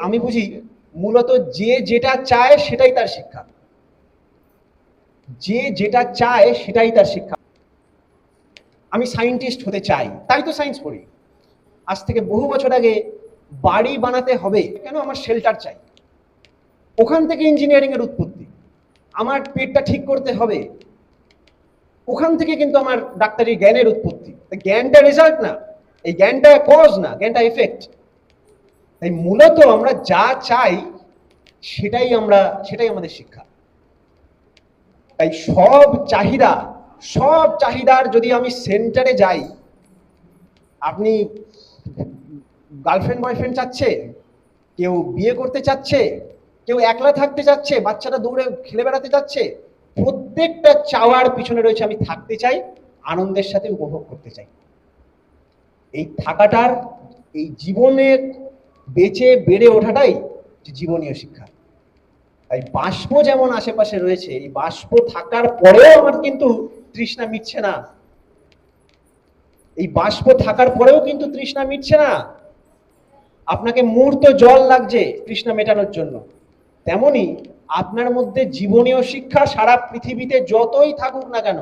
আমি বুঝি মূলত যে যেটা চায় সেটাই তার শিক্ষা। যে যেটা চায় সেটাই তার শিক্ষা। আমি সায়েন্টিস্ট হতে চাই, তাই তো সায়েন্স পড়ি। আজ থেকে বহু বছর আগে বাড়ি বানাতে হবে কেন, আমার শেল্টার চাই, ওখান থেকে ইঞ্জিনিয়ারিং এর উৎপত্তি। আমার পেটটা ঠিক করতে হবে, ওখান থেকে কিন্তু আমার ডাক্তারি জ্ঞানের উৎপত্তি। জ্ঞানটা রেজাল্ট না, এই জ্ঞানটা কজ না, জ্ঞানটা এফেক্ট। তাই মূলত আমরা যা চাই সেটাই আমাদের শিক্ষা। তাই সব চাহিদার যদি আমি সেন্টারে যাই, আপনি গার্লফ্রেন্ড বয়ফ্রেন্ড চাচ্ছে, কেউ বিয়ে করতে চাচ্ছে, কেউ একলা থাকতে চাচ্ছে, বাচ্চাটা দৌড়ে খেলে বেড়াতে চাচ্ছে, প্রত্যেকটা চাওয়ার পিছনে রয়েছে আমি থাকতে চাই, আনন্দের সাথে উপভোগ করতে চাই। এই থাকাটার, এই জীবনের বেঁচে বেড়ে ওঠাটাই জীবনীয় শিক্ষা। তাই বাষ্প যেমন আশেপাশে রয়েছে, এই বাষ্প থাকার পরেও আমার কিন্তু তৃষ্ণা মিটছে না, এই বাষ্প থাকার পরেও কিন্তু তৃষ্ণা মিটছে না। আপনাকে মুহূর্ত জল লাগছে তৃষ্ণা মেটানোর জন্য, তেমনি আপনার মধ্যে জীবনীয় শিক্ষা সারা পৃথিবীতে যতই থাকুক না কেন,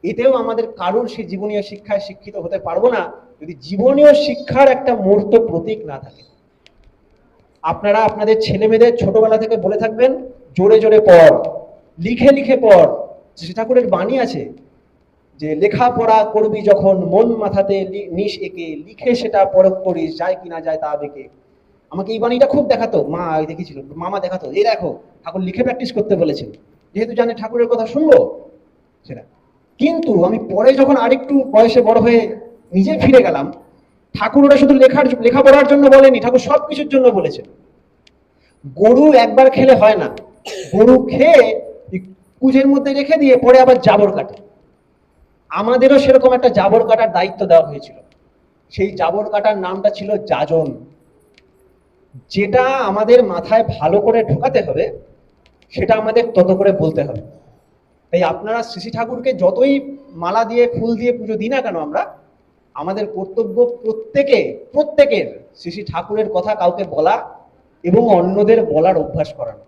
এতেও আমাদের কারোর সেই জীবনীয় শিক্ষায় শিক্ষিত হতে পারবো না যদি জীবনীয় শিক্ষার একটা মূর্ত প্রতীক না থাকে। আপনারা আপনাদের ছেলে মেয়েদের ছোটবেলা থেকে বলে থাকবেন, জোরে জোরে পড়, লিখে লিখে পড়। শ্রী ঠাকুরের বাণী আছে যে লেখাপড়া করবি যখন মন মাথাতে নিস একে, লিখে সেটা পরখ করিস, যায় কিনা যায় তা বেঁকে। আমাকে এই বাণীটা খুব দেখাতো মা, দেখেছিল মামা দেখাতো, এই দেখো ঠাকুর লিখে প্র্যাকটিস করতে বলেছেন, যেহেতু জানে ঠাকুরের কথা শুনবো সেটা। কিন্তু আমি পরে যখন আরেকটু বয়সে বড় হয়ে নিজে ফিরে গেলাম, ঠাকুর ওরা শুধু লেখাপড়ার জন্য বলেনি, ঠাকুর সবকিছুর জন্য বলেছেন। গরু একবার খেলে হয় না, গরু খেয়ে কুজের মধ্যে রেখে দিয়ে পরে আবার জাবর কাটে। আমাদেরও সেরকম একটা জাবর কাটার দায়িত্ব দেওয়া হয়েছিল, সেই জাবর কাটার নামটা ছিল যাজন। যেটা আমাদের মাথায় ভালো করে ঢোকাতে হবে সেটা আমাদের তত করে বলতে হবে। তাই আপনারা শ্রী ঠাকুরকে যতই মালা দিয়ে ফুল দিয়ে পুজো দিই না কেন, আমাদের কর্তব্য প্রত্যেকের শ্রী ঠাকুরের কথা কাউকে বলা এবং অন্যদের বলার অভ্যাস করানো।